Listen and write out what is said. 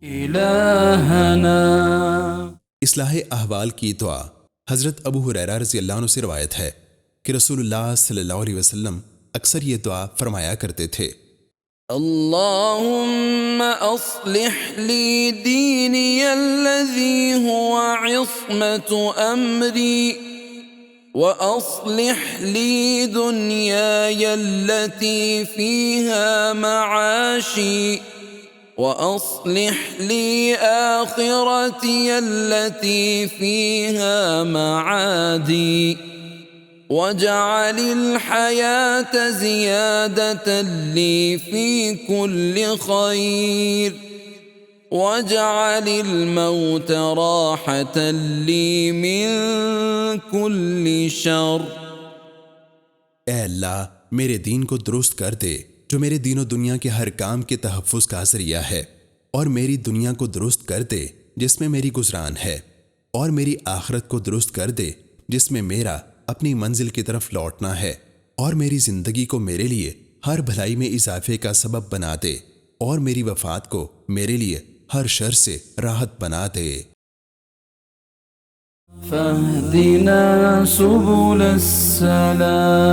इलाहना। इस्लाह अहवाल की दुआ। हज़रत अबू हुरैरा रज़ी अल्लाह अन्हु से रवायत है कि रसूलुल्लाह सल्लल्लाहु अलैहि वसल्लम अक्सर ये दुआ फरमाया करते थे। अल्लाहुम्मा अस्लिह ली दीनी अल्लज़ी हुवा इस्मतु अमरी व अस्लिह ली दुनियाय अल्लती फ़ीहा मआशी वअस्लिह ली आखिरती अल्लती फ़ीहा मआदी वजअलिल हयात ज़ियादतन ली फ़ी कुल्लि खैर वजअलिल मौत राहतन ली मिन कुल्लि शर। ए अल्लाह, मेरे दीन को दुरुस्त कर दे जो मेरे दीनो दुनिया के हर काम के तहफ़्फ़ुज़ का ज़रिया है, और मेरी दुनिया को दुरुस्त कर दे जिसमें मेरी गुज़रान है, और मेरी आखिरत को दुरुस्त कर दे जिसमें मेरा अपनी मंजिल की तरफ लौटना है, और मेरी ज़िंदगी को मेरे लिए हर भलाई में इजाफे का सबब बना दे, और मेरी वफ़ात को मेरे लिए हर शर से राहत बना दे। फहदिना सुबुल सलाम।